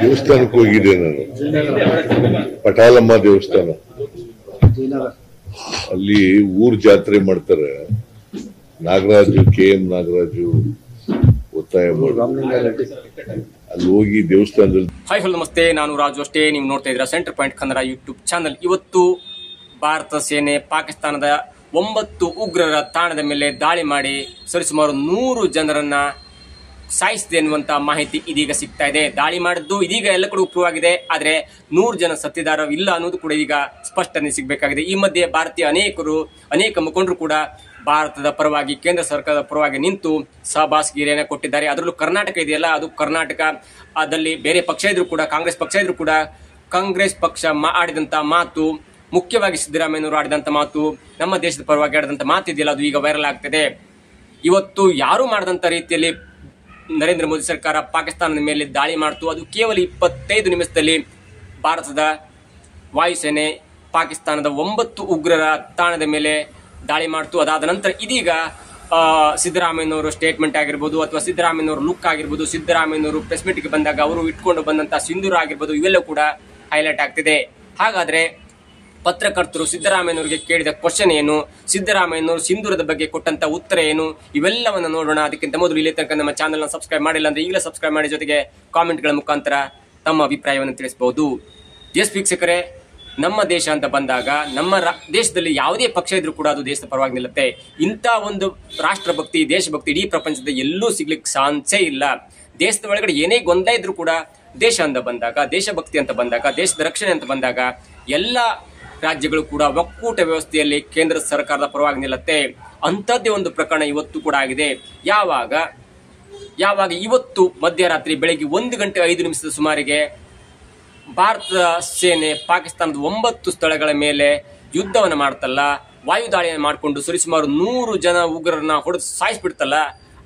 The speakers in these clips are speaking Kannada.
ದೇವಸ್ಥಾನಕ್ಕೆ ಹೋಗಿದ್ದೆ ನಾನು, ಪಟಾಲಮ್ಮ ದೇವಸ್ಥಾನ. ಅಲ್ಲಿ ಊರ್ ಜಾತ್ರೆ ಮಾಡ್ತಾರೆ. ನಾಗರಾಜು, KM ನಾಗರಾಜು ಒತ್ತಾಯ ಮಾಡಿ ಅಲ್ಲಿ ಹೋಗಿ ದೇವಸ್ಥಾನದಲ್ಲಿ. ಹಾಯ್ ಹಲೋ ನಮಸ್ತೆ, ನಾನು ರಾಜು ಅಷ್ಟೇ. ನೀವು ನೋಡ್ತಾ ಇದ್ದೀರಾ centre point Kannada YouTube channel. ಇವತ್ತು ಭಾರತ ಸೇನೆ ಪಾಕಿಸ್ತಾನದ 9 ಉಗ್ರರ ತಾಣದ ಮೇಲೆ ದಾಳಿ ಮಾಡಿ ಸರಿಸುಮಾರು 100 ಜನರನ್ನ ಸಾಯಿಸಿದೆ ಎನ್ನುವಂತ ಮಾಹಿತಿ ಇದೀಗ ಸಿಗ್ತಾ ಇದೆ. ದಾಳಿ ಮಾಡಿದ್ದು ಇದೀಗ ಎಲ್ಲ ಕಡೆ ಪ್ರೂವ್ ಆಗಿದೆ. ಆದ್ರೆ 100 ಜನ ಸತ್ತಿದಾರ ಇಲ್ಲ ಅನ್ನೋದು ಕೂಡ ಈಗ ಸ್ಪಷ್ಟನೆ ಸಿಗಬೇಕಾಗಿದೆ. ಈ ಮಧ್ಯೆ ಭಾರತೀಯ ಅನೇಕ ಮುಖಂಡರು ಕೂಡ ಭಾರತದ ಪರವಾಗಿ, ಕೇಂದ್ರ ಸರ್ಕಾರದ ಪರವಾಗಿ ನಿಂತು ಸಹಬಾಸ್ಗಿರಿಯನ್ನು ಕೊಟ್ಟಿದ್ದಾರೆ. ಅದರಲ್ಲೂ ಕರ್ನಾಟಕ ಇದೆಯಲ್ಲ, ಅದು ಕರ್ನಾಟಕದಲ್ಲಿ ಬೇರೆ ಪಕ್ಷ ಇದ್ರು ಕೂಡ, ಕಾಂಗ್ರೆಸ್ ಪಕ್ಷ ಇದ್ರು ಕೂಡ, ಕಾಂಗ್ರೆಸ್ ಪಕ್ಷ ಆಡಿದಂತ ಮಾತು, ಮುಖ್ಯವಾಗಿ ಸಿದ್ದರಾಮಯ್ಯನವರು ಆಡಿದಂತ ಮಾತು, ನಮ್ಮ ದೇಶದ ಪರವಾಗಿ ಆಡಿದಂತ ಮಾತು ಇದೆಯಲ್ಲ, ಅದು ಈಗ ವೈರಲ್ ಆಗ್ತಿದೆ. ಇವತ್ತು ಯಾರು ಮಾಡಿದಂತ ರೀತಿಯಲ್ಲಿ ನರೇಂದ್ರ ಮೋದಿ ಸರ್ಕಾರ ಪಾಕಿಸ್ತಾನದ ಮೇಲೆ ದಾಳಿ ಮಾಡ್ತು. ಅದು ಕೇವಲ 25 ನಿಮಿಷದಲ್ಲಿ ಭಾರತದ ವಾಯುಸೇನೆ ಪಾಕಿಸ್ತಾನದ 9 ಉಗ್ರರ ತಾಣದ ಮೇಲೆ ದಾಳಿ ಮಾಡ್ತು. ಅದಾದ ನಂತರ ಇದೀಗ ಸಿದ್ದರಾಮಯ್ಯನವರು ಸ್ಟೇಟ್ಮೆಂಟ್ ಆಗಿರ್ಬೋದು, ಅಥವಾ ಸಿದ್ದರಾಮಯ್ಯನವರು ಲುಕ್ ಆಗಿರ್ಬೋದು, ಸಿದ್ದರಾಮಯ್ಯನವರು ಪ್ರೆಸ್ ಮೀಟ್ಗೆ ಬಂದಾಗ ಅವರು ಇಟ್ಕೊಂಡು ಬಂದಂತಹ ಸಿಂಧೂರ ಆಗಿರ್ಬೋದು, ಇವೆಲ್ಲ ಕೂಡ ಹೈಲೈಟ್ ಆಗ್ತಿದೆ. ಹಾಗಾದ್ರೆ ಪತ್ರಕರ್ತರು ಸಿದ್ದರಾಮಯ್ಯನವರಿಗೆ ಕೇಳಿದ ಕ್ವಶನ್ ಏನು, ಸಿದ್ದರಾಮಯ್ಯನವರು ಸಿಂಧೂರದ ಬಗ್ಗೆ ಕೊಟ್ಟಂತ ಉತ್ತರ ಏನು, ಇವೆಲ್ಲವನ್ನು ನೋಡೋಣ. ಅದಕ್ಕಿಂತ ಮೊದಲು ಇಲ್ಲಿ ತನಕ ನಮ್ಮ ಚಾನೆಲ್ ನ ಸಬ್ಸ್ಕ್ರೈಬ್ ಮಾಡಿಲ್ಲ ಅಂದ್ರೆ ಈಗಲೇ ಸಬ್ಸ್ಕ್ರೈಬ್ ಮಾಡಿ, ಜೊತೆಗೆ ಕಾಮೆಂಟ್ಗಳ ಮುಖಾಂತರ ತಮ್ಮ ಅಭಿಪ್ರಾಯವನ್ನು ತಿಳಿಸಬಹುದು. ಎಸ್ ವೀಕ್ಷಕರೇ, ನಮ್ಮ ದೇಶ ಅಂತ ಬಂದಾಗ ನಮ್ಮ ದೇಶದಲ್ಲಿ ಯಾವುದೇ ಪಕ್ಷ ಇದ್ರೂ ಕೂಡ ಅದು ದೇಶದ ಪರವಾಗಿ ನಿಲ್ಲುತ್ತೆ. ಇಂಥ ಒಂದು ರಾಷ್ಟ್ರಭಕ್ತಿ, ದೇಶಭಕ್ತಿ ಇಡೀ ಪ್ರಪಂಚದ ಎಲ್ಲೂ ಸಿಗ್ಲಿಕ್ಕೆ ಚಾನ್ಸೇ ಇಲ್ಲ. ದೇಶದ ಒಳಗಡೆ ಏನೇ ಗೊಂದಲ ಇದ್ರೂ ಕೂಡ ದೇಶ ಅಂತ ಬಂದಾಗ, ದೇಶಭಕ್ತಿ ಅಂತ ಬಂದಾಗ, ದೇಶದ ರಕ್ಷಣೆ ಅಂತ ಬಂದಾಗ ಎಲ್ಲ ರಾಜ್ಯಗಳು ಕೂಡ ಒಕ್ಕೂಟ ವ್ಯವಸ್ಥೆಯಲ್ಲಿ ಕೇಂದ್ರ ಸರ್ಕಾರದ ಪರವಾಗಿ ನಿಲ್ಲುತ್ತೆ. ಅಂಥದ್ದೇ ಒಂದು ಪ್ರಕರಣ ಇವತ್ತು ಕೂಡ ಆಗಿದೆ. ಯಾವಾಗ ಇವತ್ತು ಮಧ್ಯರಾತ್ರಿ ಬೆಳಗ್ಗೆ 1:05 ಸುಮಾರಿಗೆ ಭಾರತ ಸೇನೆ ಪಾಕಿಸ್ತಾನದ 9 ಸ್ಥಳಗಳ ಮೇಲೆ ಯುದ್ಧವನ್ನು ಮಾಡ್ತಲ್ಲ, ವಾಯುದಾಳಿಯನ್ನು ಮಾಡಿಕೊಂಡು ಸರಿಸುಮಾರು 100 ಜನ ಉಗ್ರರನ್ನ ಹೊಡೆದು ಸಾಯಿಸ್ಬಿಡ್ತಲ್ಲ.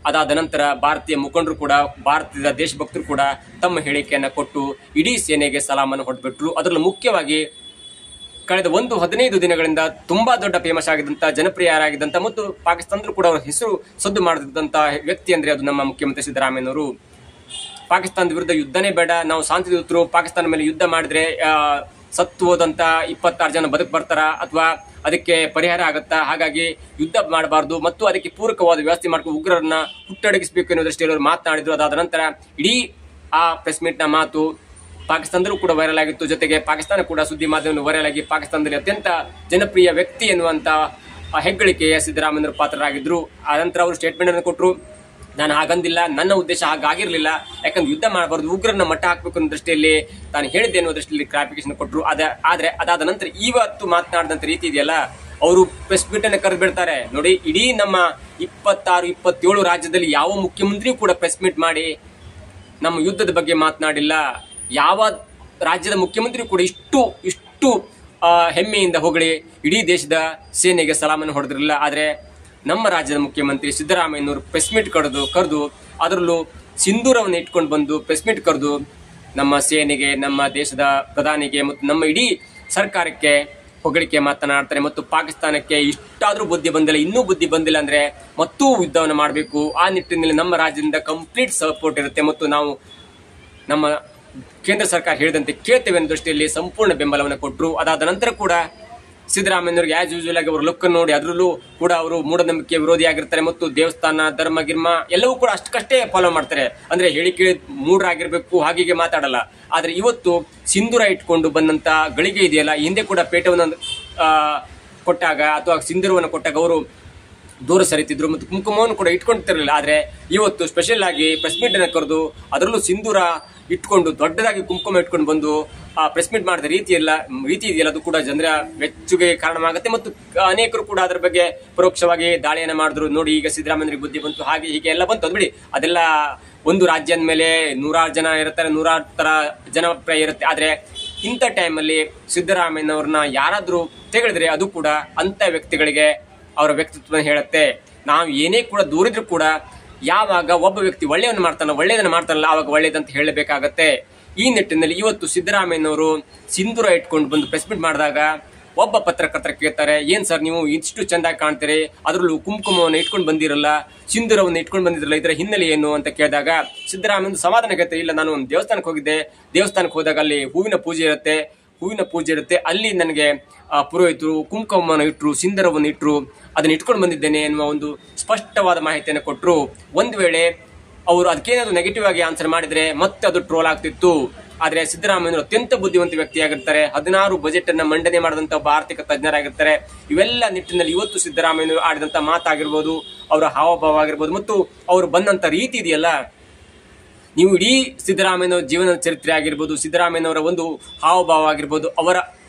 ಅದಾದ ನಂತರ ಭಾರತೀಯ ಮುಖಂಡರು ಕೂಡ, ಭಾರತದ ದೇಶಭಕ್ತರು ಕೂಡ ತಮ್ಮ ಹೇಳಿಕೆಯನ್ನ ಕೊಟ್ಟು ಇಡೀ ಸೇನೆಗೆ ಸಲಾಮನ್ನು ಹೊಡೆದ್ಬಿಟ್ರು. ಅದರಲ್ಲೂ ಮುಖ್ಯವಾಗಿ ಕಳೆದ 15 ದಿನಗಳಿಂದ ತುಂಬಾ ದೊಡ್ಡ ಫೇಮಸ್ ಆಗಿದ್ದಂತ, ಜನಪ್ರಿಯರಾಗಿದ್ದಂತ ಮತ್ತು ಪಾಕಿಸ್ತಾನದಲ್ಲೂ ಕೂಡ ಅವರ ಹೆಸರು ಸದ್ದು ಮಾಡಿದಂತ ವ್ಯಕ್ತಿ ಅಂದ್ರೆ ಅದು ನಮ್ಮ ಮುಖ್ಯಮಂತ್ರಿ ಸಿದ್ದರಾಮಯ್ಯನವರು. ಪಾಕಿಸ್ತಾನದ ವಿರುದ್ಧ ಯುದ್ಧನೇ ಬೇಡ, ನಾವು ಶಾಂತಿ ದೂತರು, ಪಾಕಿಸ್ತಾನ ಮೇಲೆ ಯುದ್ಧ ಮಾಡಿದ್ರೆ ಸತ್ತು ಹೋದಂತ 26 ಜನ ಬದುಕು ಬರ್ತಾರ ಅಥವಾ ಅದಕ್ಕೆ ಪರಿಹಾರ ಆಗತ್ತಾ, ಹಾಗಾಗಿ ಯುದ್ಧ ಮಾಡಬಾರ್ದು ಮತ್ತು ಅದಕ್ಕೆ ಪೂರಕವಾದ ವ್ಯವಸ್ಥೆ ಮಾಡ್ಕೊಂಡು ಉಗ್ರರನ್ನ ಹುಟ್ಟಡಗಿಸಬೇಕು ಅನ್ನೋ ದೃಷ್ಟಿಯಲ್ಲಿ ಅವರು ಮಾತನಾಡಿದ್ರು. ಅದಾದ ನಂತರ ಇಡೀ ಆ ಪ್ರೆಸ್ ಮೀಟ್ ನ ಮಾತು ಪಾಕಿಸ್ತಾನದಲ್ಲೂ ಕೂಡ ವೈರಲ್ ಆಗಿತ್ತು. ಜೊತೆಗೆ ಪಾಕಿಸ್ತಾನ ಕೂಡ ಸುದ್ದಿ ಮಾಧ್ಯಮ ವೈರಲ್ ಆಗಿ ಪಾಕಿಸ್ತಾನದಲ್ಲಿ ಅತ್ಯಂತ ಜನಪ್ರಿಯ ವ್ಯಕ್ತಿ ಎನ್ನುವಂತ ಹೆಗ್ಗಳಿಕೆಯ ಸಿದ್ದರಾಮಯ್ಯನವರು ಪಾತ್ರರಾಗಿದ್ರು. ಆನಂತರ ಅವರು ಸ್ಟೇಟ್ಮೆಂಟ್ ಅನ್ನು ಕೊಟ್ಟರು, ನಾನು ಹಾಗಂದಿಲ್ಲ, ನನ್ನ ಉದ್ದೇಶ ಹಾಗಾಗಿರ್ಲಿಲ್ಲ, ಯಾಕಂದ್ರೆ ಯುದ್ಧ ಮಾಡಬಾರ್ದು, ಉಗ್ರನ್ನ ಮಟ್ಟ ಹಾಕಬೇಕು ಅನ್ನೋ ದೃಷ್ಟಿಯಲ್ಲಿ ನಾನು ಹೇಳಿದ್ದೆ ಅನ್ನೋ ದೃಷ್ಟಿಯಲ್ಲಿ ಕ್ಲಾರಿಫಿಕೇಶನ್ ಕೊಟ್ಟರು. ಆದ್ರೆ ಅದಾದ ನಂತರ ಇವತ್ತು ಮಾತನಾಡಿದಂತ ರೀತಿ ಇದೆಯಲ್ಲ, ಅವರು ಪ್ರೆಸ್ ಮೀಟ್ ಅನ್ನು ಕರೆದು ಬಿಡ್ತಾರೆ ನೋಡಿ. ಇಡೀ ನಮ್ಮ 26-27 ರಾಜ್ಯದಲ್ಲಿ ಯಾವ ಮುಖ್ಯಮಂತ್ರಿಯೂ ಕೂಡ ಪ್ರೆಸ್ ಮೀಟ್ ಮಾಡಿ ನಮ್ಮ ಯುದ್ಧದ ಬಗ್ಗೆ ಮಾತನಾಡಿಲ್ಲ. ಯಾವ ರಾಜ್ಯದ ಮುಖ್ಯಮಂತ್ರಿ ಕೂಡ ಇಷ್ಟು ಹೆಮ್ಮೆಯಿಂದ ಹೊಗಳಿ ಇಡೀ ದೇಶದ ಸೇನೆಗೆ ಸಲಾಮನ್ನು ಹೊಡೆದಿರಲಿಲ್ಲ. ಆದ್ರೆ ನಮ್ಮ ರಾಜ್ಯದ ಮುಖ್ಯಮಂತ್ರಿ ಸಿದ್ದರಾಮಯ್ಯನವರು ಪ್ರೆಸ್ ಮೀಟ್ ಕರೆದು ಅದರಲ್ಲೂ ಸಿಂಧೂರವನ್ನು ಇಟ್ಕೊಂಡು ಬಂದು ಪ್ರೆಸ್ ಮೀಟ್ ಕರೆದು ನಮ್ಮ ಸೇನೆಗೆ, ನಮ್ಮ ದೇಶದ ಪ್ರಧಾನಿಗೆ ಮತ್ತು ನಮ್ಮ ಇಡೀ ಸರ್ಕಾರಕ್ಕೆ ಹೊಗಳಿಕೆ ಮಾತನಾಡ್ತಾರೆ. ಮತ್ತು ಪಾಕಿಸ್ತಾನಕ್ಕೆ ಇಷ್ಟಾದ್ರೂ ಬುದ್ಧಿ ಬಂದಿಲ್ಲ, ಇನ್ನೂ ಬುದ್ಧಿ ಬಂದಿಲ್ಲ ಅಂದ್ರೆ ಮತ್ತೂ ಯುದ್ಧವನ್ನು ಮಾಡಬೇಕು. ಆ ನಿಟ್ಟಿನಲ್ಲಿ ನಮ್ಮ ರಾಜ್ಯದಿಂದ ಕಂಪ್ಲೀಟ್ ಸಪೋರ್ಟ್ ಇರುತ್ತೆ ಮತ್ತು ನಾವು ನಮ್ಮ ಕೇಂದ್ರ ಸರ್ಕಾರ ಹೇಳಿದಂತೆ ಕೇಳ್ತೇವೆ ಅನ್ನೋ ದೃಷ್ಟಿಯಲ್ಲಿ ಸಂಪೂರ್ಣ ಬೆಂಬಲವನ್ನು ಕೊಟ್ಟರು. ಅದಾದ ನಂತರ ಕೂಡ ಸಿದ್ದರಾಮಯ್ಯನವರಿಗೆ ಆಸ್ ಯೂಶುವಲ್ ಆಗಿ ಅವರು ಲುಕ್ ನೋಡಿ, ಅದರಲ್ಲೂ ಕೂಡ ಅವರು ಮೂಢನಂಬಿಕೆ ವಿರೋಧಿಯಾಗಿರ್ತಾರೆ ಮತ್ತು ದೇವಸ್ಥಾನ, ಧರ್ಮ, ಗಿರ್ಮ ಎಲ್ಲವೂ ಕೂಡ ಅಷ್ಟಕ್ಕಷ್ಟೇ ಫಾಲೋ ಮಾಡ್ತಾರೆ. ಅಂದ್ರೆ ಹೇಳಿಕೆ ಮೂಢರಾಗಿರ್ಬೇಕು ಹಾಗೆ ಮಾತಾಡಲ್ಲ. ಆದ್ರೆ ಇವತ್ತು ಸಿಂಧೂರ ಇಟ್ಕೊಂಡು ಬಂದಂತ ಗಳಿಗೆ ಇದೆಯಲ್ಲ, ಹಿಂದೆ ಕೂಡ ಪೇಟವನ್ನು ಕೊಟ್ಟಾಗ ಅಥವಾ ಸಿಂಧೂರವನ್ನು ಕೊಟ್ಟಾಗ ಅವರು ದೂರ ಸರಿತಿದ್ರು ಮತ್ತು ಕುಂಕುಮವನ್ನು ಕೂಡ ಇಟ್ಕೊಂಡಿರ್ಲಿಲ್ಲ. ಆದ್ರೆ ಇವತ್ತು ಸ್ಪೆಷಲ್ ಆಗಿ ಪ್ರೆಸ್ ಮೀಟ್ ಅನ್ನು ಕರೆದು ಅದರಲ್ಲೂ ಸಿಂಧೂರ ಇಟ್ಕೊಂಡು ದೊಡ್ಡದಾಗಿ ಕುಂಕುಮ ಇಟ್ಕೊಂಡು ಬಂದು ಪ್ರೆಸ್ ಮೀಟ್ ಮಾಡಿದ ರೀತಿ ಇದೆಯಲ್ಲ, ಅದು ಕೂಡ ಜನರ ಮೆಚ್ಚುಗೆ ಕಾರಣವಾಗುತ್ತೆ ಮತ್ತು ಅನೇಕರು ಕೂಡ ಅದರ ಬಗ್ಗೆ ಪರೋಕ್ಷವಾಗಿ ದಾಳಿಯನ್ನ ಮಾಡಿದ್ರು. ನೋಡಿ, ಈಗ ಸಿದ್ದರಾಮಯ್ಯರಿಗೆ ಬುದ್ಧಿ ಬಂತು, ಹಾಗೆ ಹೀಗೆ ಎಲ್ಲ ಬಂತು. ಅದು ಬಿಡಿ, ಅದೆಲ್ಲ ಒಂದು ರಾಜ್ಯದ ಮೇಲೆ 100 ಜನ ಇರ್ತಾರೆ, 100 ತರ ಜನಪ್ರಿಯ ಇರುತ್ತೆ. ಆದ್ರೆ ಇಂಥ ಟೈಮಲ್ಲಿ ಸಿದ್ದರಾಮಯ್ಯನವ್ರನ್ನ ಯಾರಾದ್ರೂ ತೆಗೆಳಿದ್ರೆ ಅದು ಕೂಡ ಅಂತ ವ್ಯಕ್ತಿಗಳಿಗೆ ಅವರ ವ್ಯಕ್ತಿತ್ವ ಹೇಳುತ್ತೆ. ನಾವು ಏನೇ ಕೂಡ ದೂರಿದ್ರು ಕೂಡ ಯಾವಾಗ ಒಬ್ಬ ವ್ಯಕ್ತಿ ಒಳ್ಳೆಯದನ್ನ ಮಾಡ್ತಾನಲ್ಲ ಆವಾಗ ಒಳ್ಳೇದಂತ ಹೇಳಬೇಕಾಗತ್ತೆ. ಈ ನಿಟ್ಟಿನಲ್ಲಿ ಇವತ್ತು ಸಿದ್ದರಾಮಯ್ಯನವರು ಸಿಂಧೂರ ಇಟ್ಕೊಂಡು ಬಂದು ಪ್ರೆಸ್ ಮೀಟ್ ಮಾಡಿದಾಗ ಒಬ್ಬ ಪತ್ರಕರ್ತರ ಕೇಳ್ತಾರೆ, ಏನ್ ಸರ್ ನೀವು ಇಷ್ಟು ಚೆಂದಾಗಿ ಕಾಣ್ತೀರಿ, ಅದರಲ್ಲೂ ಕುಂಕುಮವನ್ನು ಇಟ್ಕೊಂಡು ಬಂದಿರಲ್ಲ, ಸಿಂಧೂರವನ್ನು ಇಟ್ಕೊಂಡು ಬಂದಿರಲ್ಲ, ಇದರ ಹಿನ್ನೆಲೆ ಏನು ಅಂತ ಕೇಳಿದಾಗ ಸಿದ್ದರಾಮಯ್ಯ ಸಮಾಧಾನ ಕೇಳ್ತಾರೆ, ಇಲ್ಲ ನಾನು ಒಂದು ದೇವಸ್ಥಾನಕ್ಕೆ ಹೋಗಿದ್ದೆ, ದೇವಸ್ಥಾನಕ್ಕೆ ಹೋದಾಗ ಅಲ್ಲಿ ಹೂವಿನ ಪೂಜೆ ಇರುತ್ತೆ, ಅಲ್ಲಿ ನನಗೆ ಪುರೋಹಿತರು ಕುಂಕುಮವನ್ನು ಇಟ್ಟರು, ಸಿಂಧೂರವನ್ನು ಇಟ್ಟರು, ಅದನ್ನ ಇಟ್ಕೊಂಡು ಬಂದಿದ್ದೇನೆ ಎನ್ನುವ ಒಂದು ಸ್ಪಷ್ಟವಾದ ಮಾಹಿತಿಯನ್ನು ಕೊಟ್ಟರು. ಒಂದು ವೇಳೆ ಅವರು ಅದಕ್ಕೇನಾದ್ರು ನೆಗೆಟಿವ್ ಆಗಿ ಆನ್ಸರ್ ಮಾಡಿದ್ರೆ ಮತ್ತೆ ಅದು ಟ್ರೋಲ್ ಆಗ್ತಿತ್ತು. ಆದ್ರೆ ಸಿದ್ದರಾಮಯ್ಯ ಅತ್ಯಂತ ಬುದ್ಧಿವಂತ ವ್ಯಕ್ತಿಯಾಗಿರ್ತಾರೆ, 16 ಬಜೆಟ್ ಅನ್ನ ಮಂಡನೆ ಮಾಡಿದಂತ ಒಬ್ಬ ಆರ್ಥಿಕ ತಜ್ಞರಾಗಿರ್ತಾರೆ. ಇವೆಲ್ಲ ನಿಟ್ಟಿನಲ್ಲಿ ಇವತ್ತು ಸಿದ್ದರಾಮಯ್ಯ ಆಡಿದಂತ ಮಾತಾಗಿರ್ಬೋದು, ಅವರ ಹಾವಭಾವ ಆಗಿರ್ಬೋದು, ಮತ್ತು ಅವರು ಬಂದಂತ ರೀತಿ ಇದೆಯಲ್ಲ, ನೀವು ಇಡೀ ಸಿದ್ದರಾಮಯ್ಯ ಜೀವನದ ಚರಿತ್ರೆ ಆಗಿರ್ಬೋದು, ಸಿದ್ದರಾಮಯ್ಯನವರ ಒಂದು ಹಾವಭಾವ ಆಗಿರ್ಬೋದು, ಅವರ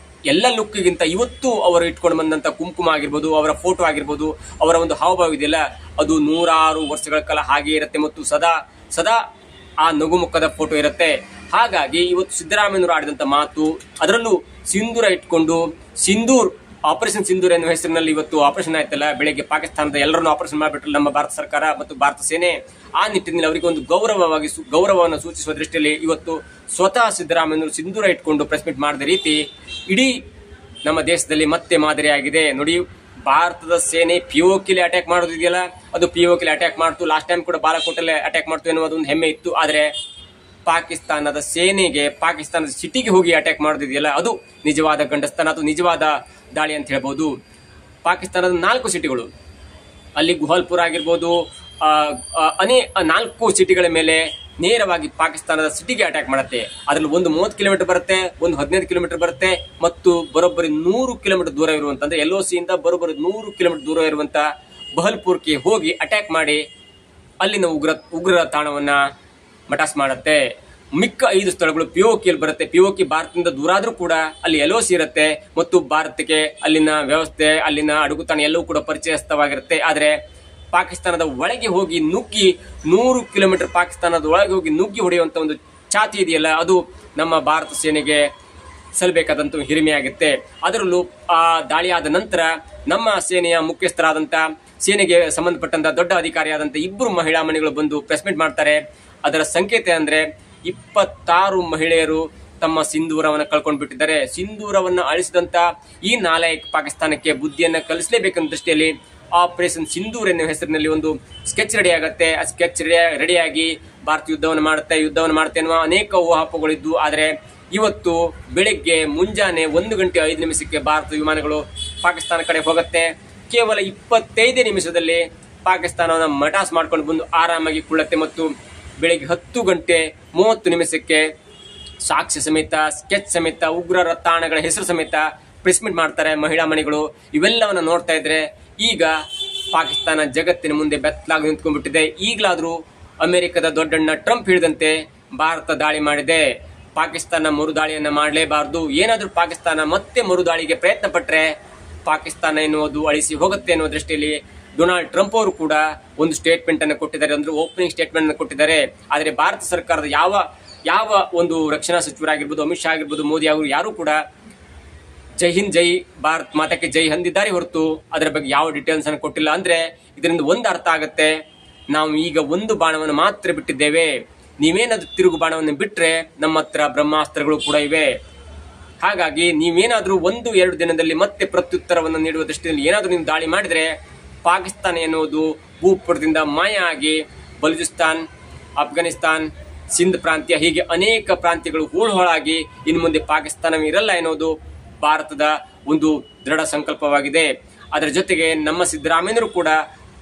ಎಲ್ಲ ಲುಕ್ಗಿಂತ ಇವತ್ತು ಅವರು ಇಟ್ಕೊಂಡು ಬಂದಂತ ಕುಂಕುಮ ಆಗಿರ್ಬೋದು, ಅವರ ಫೋಟೋ ಆಗಿರ್ಬೋದು, ಅವರ ಒಂದು ಹಾವಭಾವ ಇದೆಯಲ್ಲ, ಅದು 106 ವರ್ಷಗಳ ಕಾಲ ಹಾಗೆ ಇರುತ್ತೆ ಮತ್ತು ಸದಾ ಆ ನಗುಮುಖದ ಫೋಟೋ ಇರುತ್ತೆ. ಹಾಗಾಗಿ ಇವತ್ತು ಸಿದ್ದರಾಮಯ್ಯನವರು ಆಡಿದಂತ ಮಾತು, ಅದರಲ್ಲೂ ಸಿಂಧೂರ ಇಟ್ಕೊಂಡು ಆಪರೇಷನ್ ಸಿಂಧೂರ್ ಎನ್ನುವ ಹೆಸರಿನಲ್ಲಿ ಇವತ್ತು ಆಪರೇಷನ್ ಆಯ್ತಲ್ಲ, ಬೆಳಗ್ಗೆ ಪಾಕಿಸ್ತಾನದ ಎಲ್ಲರನ್ನು ಆಪರೇಷನ್ ಮಾಡಿಬಿಟ್ರಲ್ಲ ನಮ್ಮ ಭಾರತ ಸರ್ಕಾರ ಮತ್ತು ಭಾರತ ಸೇನೆ. ಆ ನಿಟ್ಟಿನಲ್ಲಿ ಅವರಿಗೆ ಒಂದು ಗೌರವವನ್ನು ಸೂಚಿಸುವ ದೃಷ್ಟಿಯಲ್ಲಿ ಇವತ್ತು ಸ್ವತಃ ಸಿದ್ದರಾಮಯ್ಯನವರು ಸಿಂಧೂರ ಇಟ್ಕೊಂಡು ಪ್ರೆಸ್ ಮೀಟ್ ಮಾಡಿದ ರೀತಿ ಇಡೀ ನಮ್ಮ ದೇಶದಲ್ಲಿ ಮತ್ತೆ ಮಾದರಿಯಾಗಿದೆ ನೋಡಿ. ಭಾರತದ ಸೇನೆ ಪಿಒಕೆಲಿ ಅಟ್ಯಾಕ್ ಮಾಡೋದಿದೆಯಲ್ಲ, ಅದು ಪಿಒಕೆಲಿ ಅಟ್ಯಾಕ್ ಮಾಡ್ತು, ಲಾಸ್ಟ್ ಟೈಮ್ ಕೂಡ ಬಾಲಾಕೋಟಲ್ಲಿ ಅಟ್ಯಾಕ್ ಮಾಡ್ತು ಎನ್ನುವುದೊಂದು ಹೆಮ್ಮೆ ಇತ್ತು. ಆದ್ರೆ ಪಾಕಿಸ್ತಾನದ ಸೇನೆಗೆ, ಪಾಕಿಸ್ತಾನದ ಸಿಟಿಗೆ ಹೋಗಿ ಅಟ್ಯಾಕ್ ಮಾಡೋದಿದೆಯಲ್ಲ, ಅದು ನಿಜವಾದ ಗಂಡಸ್ತನ, ಅದು ನಿಜವಾದ ದಾಳಿ ಅಂತ ಹೇಳ್ಬೋದು. ಪಾಕಿಸ್ತಾನದ 4 ಸಿಟಿಗಳು, ಅಲ್ಲಿ ಗುಹಲ್ಪುರ್ ಆಗಿರ್ಬೋದು, 4 ಸಿಟಿಗಳ ಮೇಲೆ ನೇರವಾಗಿ ಪಾಕಿಸ್ತಾನದ ಸಿಟಿಗೆ ಅಟ್ಯಾಕ್ ಮಾಡುತ್ತೆ. ಅದರಲ್ಲಿ ಒಂದು 30 ಕಿಲೋಮೀಟರ್ ಬರುತ್ತೆ, ಒಂದು 15 ಕಿಲೋಮೀಟರ್ ಬರುತ್ತೆ, ಮತ್ತು ಬರೋಬ್ಬರಿ 100 ಕಿಲೋಮೀಟರ್ ದೂರ ಇರುವಂತ, ಅಂದ್ರೆ LOC ಇಂದ ಬರೋಬ್ಬರಿ 100 ಕಿಲೋಮೀಟರ್ ದೂರ ಇರುವಂತ ಬಹಲ್ಪುರ್ಗೆ ಹೋಗಿ ಅಟ್ಯಾಕ್ ಮಾಡಿ ಅಲ್ಲಿನ ಉಗ್ರರ ತಾಣವನ್ನ ಮಟಾಸ್ ಮಾಡುತ್ತೆ. ಮಿಕ್ಕ 5 ಸ್ಥಳಗಳು ಪಿಒಕೆಯಲ್ಲಿ ಬರುತ್ತೆ. ಪಿಒಕೆ ಭಾರತದಿಂದ ದೂರ ಆದ್ರೂ ಕೂಡ ಅಲ್ಲಿ LOC ಇರುತ್ತೆ ಮತ್ತು ಭಾರತಕ್ಕೆ ಅಲ್ಲಿನ ವ್ಯವಸ್ಥೆ, ಅಲ್ಲಿನ ಅಡುಗುತಾಣ ಎಲ್ಲವೂ ಕೂಡ ಪರಿಚಯಸ್ಥವಾಗಿರುತ್ತೆ. ಆದ್ರೆ ಪಾಕಿಸ್ತಾನದ ಒಳಗೆ ಹೋಗಿ ನುಗ್ಗಿ 100 ಕಿಲೋಮೀಟರ್ ಪಾಕಿಸ್ತಾನದ ಒಳಗೆ ಹೋಗಿ ನುಗ್ಗಿ ಹೊಡೆಯುವಂತ ಒಂದು ಛಾತಿ ಇದೆಯಲ್ಲ, ಅದು ನಮ್ಮ ಭಾರತ ಸೇನೆಗೆ ಸಲ್ಲಬೇಕಾದಂತ ಹಿರಿಮೆಯಾಗುತ್ತೆ. ಅದರಲ್ಲೂ ಆ ದಾಳಿಯಾದ ನಂತರ ನಮ್ಮ ಸೇನೆಯ ಮುಖ್ಯಸ್ಥರಾದಂತ, ಸೇನೆಗೆ ಸಂಬಂಧಪಟ್ಟಂತ ದೊಡ್ಡ ಅಧಿಕಾರಿಯಾದಂತ 2 ಮಹಿಳಾ ಮಣಿಗಳು ಬಂದು ಪ್ರೆಸ್ ಮೀಟ್ ಮಾಡ್ತಾರೆ. ಅದರ ಸಂಕೇತ ಅಂದ್ರೆ 26 ಮಹಿಳೆಯರು ತಮ್ಮ ಸಿಂಧೂರವನ್ನು ಕಳ್ಕೊಂಡು ಬಿಟ್ಟಿದ್ದಾರೆ. ಸಿಂಧೂರವನ್ನು ಅಳಿಸಿದಂತ ಈ ನಾಲಾಯಕ್ ಪಾಕಿಸ್ತಾನಕ್ಕೆ ಬುದ್ಧಿಯನ್ನ ಕಲಿಸಲೇಬೇಕನ್ನೋ ದೃಷ್ಟಿಯಲ್ಲಿ ಆಪರೇಷನ್ ಸಿಂಧೂರ್ ಎನ್ನುವ ಹೆಸರಿನಲ್ಲಿ ಒಂದು ಸ್ಕೆಚ್ ರೆಡಿ ಆಗುತ್ತೆ. ಆ ಸ್ಕೆಚ್ ರೆಡಿಯಾಗಿ ಭಾರತ ಯುದ್ಧವನ್ನು ಮಾಡುತ್ತೆ ಅನ್ನುವ ಅನೇಕ ಊಹಾಪೋಹಗಳಿದ್ದು, ಆದರೆ ಇವತ್ತು ಬೆಳಿಗ್ಗೆ ಮುಂಜಾನೆ 1 ಗಂಟೆ 5 ನಿಮಿಷಕ್ಕೆ ಭಾರತ ವಿಮಾನಗಳು ಪಾಕಿಸ್ತಾನ ಕಡೆ ಹೋಗುತ್ತೆ. ಕೇವಲ 25 ನಿಮಿಷದಲ್ಲಿ ಪಾಕಿಸ್ತಾನವನ್ನು ಮಟಾಸ್ ಮಾಡ್ಕೊಂಡು ಬಂದು ಆರಾಮಾಗಿ ಕುಳ್ಳತ್ತೆ ಮತ್ತು ಬೆಳಿಗ್ಗೆ 10 ಗಂಟೆ 30 ನಿಮಿಷಕ್ಕೆ ಸಾಕ್ಷ್ಯ ಸಮೇತ, ಸ್ಕೆಚ್ ಸಮೇತ, ಉಗ್ರರ ತಾಣಗಳ ಹೆಸರು ಸಮೇತ ಪ್ರೆಸ್ ಮೀಟ್ ಮಾಡ್ತಾರೆ ಮಹಿಳಾ ಮಣಿಗಳು. ಇವೆಲ್ಲವನ್ನ ನೋಡ್ತಾ ಇದ್ರೆ ಈಗ ಪಾಕಿಸ್ತಾನ ಜಗತ್ತಿನ ಮುಂದೆ ಬೆತ್ತಲಾಗಿ ನಿಂತ್ಕೊಂಡ್ಬಿಟ್ಟಿದೆ. ಈಗಲಾದ್ರೂ ಅಮೆರಿಕದ ದೊಡ್ಡಣ್ಣ ಟ್ರಂಪ್ ಹೇಳಿದಂತೆ ಭಾರತ ದಾಳಿ ಮಾಡಿದೆ, ಪಾಕಿಸ್ತಾನ ಮರುದಾಳಿಯನ್ನ ಮಾಡಲೇಬಾರದು. ಏನಾದ್ರೂ ಪಾಕಿಸ್ತಾನ ಮತ್ತೆ ಮರುದಾಳಿಗೆ ಪ್ರಯತ್ನ ಪಟ್ರೆ ಪಾಕಿಸ್ತಾನ ಎನ್ನುವುದು ಅಳಿಸಿ ಹೋಗುತ್ತೆ ಅನ್ನೋ ದೃಷ್ಟಿಯಲ್ಲಿ ಡೊನಾಲ್ಡ್ ಟ್ರಂಪ್ ಅವರು ಕೂಡ ಒಂದು ಸ್ಟೇಟ್ಮೆಂಟ್ ಅನ್ನು ಕೊಟ್ಟಿದ್ದಾರೆ, ಅಂದ್ರೆ ಓಪನಿಂಗ್ ಸ್ಟೇಟ್ಮೆಂಟ್ ಅನ್ನು ಕೊಟ್ಟಿದ್ದಾರೆ. ಆದರೆ ಭಾರತ ಸರ್ಕಾರದ ಯಾವ ಒಂದು ರಕ್ಷಣಾ ಸಚಿವರಾಗಿರ್ಬೋದು, ಅಮಿತ್ ಶಾ ಆಗಿರ್ಬೋದು, ಮೋದಿ ಅವರು ಯಾರು ಕೂಡ ಜೈ ಹಿಂದ್, ಜೈ ಭಾರತ್ ಮಾತಕ್ಕೆ ಜೈ ಅಂದಿದ್ದಾರೆ ಹೊರತು ಅದರ ಬಗ್ಗೆ ಯಾವ ಡೀಟೇಲ್ಸ್ ಅನ್ನು ಕೊಟ್ಟಿಲ್ಲ. ಅಂದ್ರೆ ಇದರಿಂದ ಒಂದು ಅರ್ಥ ಆಗುತ್ತೆ, ನಾವು ಈಗ ಒಂದು ಬಾಣವನ್ನು ಮಾತ್ರ ಬಿಟ್ಟಿದ್ದೇವೆ, ನೀವೇನಾದ್ರೂ ತಿರುಗು ಬಾಣವನ್ನು ಬಿಟ್ರೆ ನಮ್ಮ ಹತ್ರ ಬ್ರಹ್ಮಾಸ್ತ್ರಗಳು ಕೂಡ ಇವೆ. ಹಾಗಾಗಿ ನೀವೇನಾದ್ರೂ 1-2 ದಿನದಲ್ಲಿ ಮತ್ತೆ ಪ್ರತ್ಯುತ್ತರವನ್ನು ನೀಡುವ ದೃಷ್ಟಿಯಲ್ಲಿ ಏನಾದ್ರೂ ನೀವು ದಾಳಿ ಮಾಡಿದ್ರೆ ಪಾಕಿಸ್ತಾನ ಎನ್ನುವುದು ಭೂಪಟದಿಂದ ಮಾಯ ಆಗಿ ಬಲೂಚಿಸ್ತಾನ್, ಅಫ್ಘಾನಿಸ್ತಾನ್, ಸಿಂಧ್ ಪ್ರಾಂತ್ಯ, ಹೀಗೆ ಅನೇಕ ಪ್ರಾಂತ್ಯಗಳು ಹೂಳಾಗಿ ಇನ್ನು ಮುಂದೆ ಪಾಕಿಸ್ತಾನವೇ ಇರಲ್ಲ ಎನ್ನುವುದು ಭಾರತದ ಒಂದು ದೃಢ ಸಂಕಲ್ಪವಾಗಿದೆ. ಅದರ ಜೊತೆಗೆ ನಮ್ಮ ಸಿದ್ದರಾಮಯ್ಯರು ಕೂಡ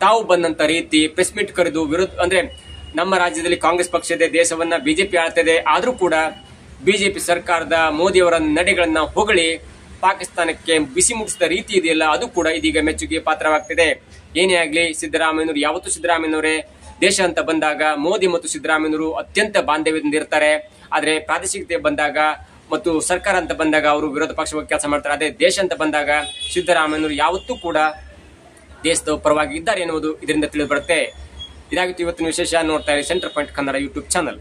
ತಾವು ಬಂದಂತ ರೀತಿ ಪ್ರೆಸ್ ಮೀಟ್ ಕರೆದು ವಿರುದ್ಧ, ಅಂದ್ರೆ ನಮ್ಮ ರಾಜ್ಯದಲ್ಲಿ ಕಾಂಗ್ರೆಸ್ ಪಕ್ಷ ಇದೆ, ದೇಶವನ್ನ ಬಿಜೆಪಿ ಆಳ್ತಿದೆ, ಆದ್ರೂ ಕೂಡ ಬಿಜೆಪಿ ಸರ್ಕಾರದ ಮೋದಿಯವರ ನಡೆಗಳನ್ನ ಹೊಗಳಿ ಪಾಕಿಸ್ತಾನಕ್ಕೆ ಬಿಸಿ ಮುಟ್ಟಿಸಿದ ರೀತಿ ಇದೆಯಲ್ಲ, ಅದು ಕೂಡ ಇದೀಗ ಮೆಚ್ಚುಗೆ ಪಾತ್ರವಾಗ್ತಿದೆ. ಏನೇ ಆಗ್ಲಿ ಸಿದ್ದರಾಮಯ್ಯನವರು ಯಾವತ್ತೂ ಸಿದ್ದರಾಮಯ್ಯನವರೇ. ದೇಶ ಅಂತ ಬಂದಾಗ ಮೋದಿ ಮತ್ತು ಸಿದ್ದರಾಮಯ್ಯನವರು ಅತ್ಯಂತ ಬಾಂಧವ್ಯದಿಂದ ಇರ್ತಾರೆ. ಆದ್ರೆ ಪ್ರಾದೇಶಿಕತೆ ಬಂದಾಗ ಮತ್ತು ಸರ್ಕಾರ ಅಂತ ಬಂದಾಗ ಅವರು ವಿರೋಧ ಪಕ್ಷವಾಗಿ ಕೆಲಸ ಮಾಡ್ತಾರೆ. ಅದೇ ದೇಶ ಅಂತ ಬಂದಾಗ ಸಿದ್ದರಾಮಯ್ಯನವರು ಯಾವತ್ತೂ ಕೂಡ ದೇಶದ ಪರವಾಗಿ ಇದ್ದಾರೆ ಎನ್ನುವುದು ಇದರಿಂದ ತಿಳಿದು ಬರುತ್ತೆ. ಇದಾಗಿತ್ತು ಇವತ್ತಿನ ವಿಶೇಷ. ನೋಡ್ತಾ ಇರಿ centre point Kannada YouTube channel.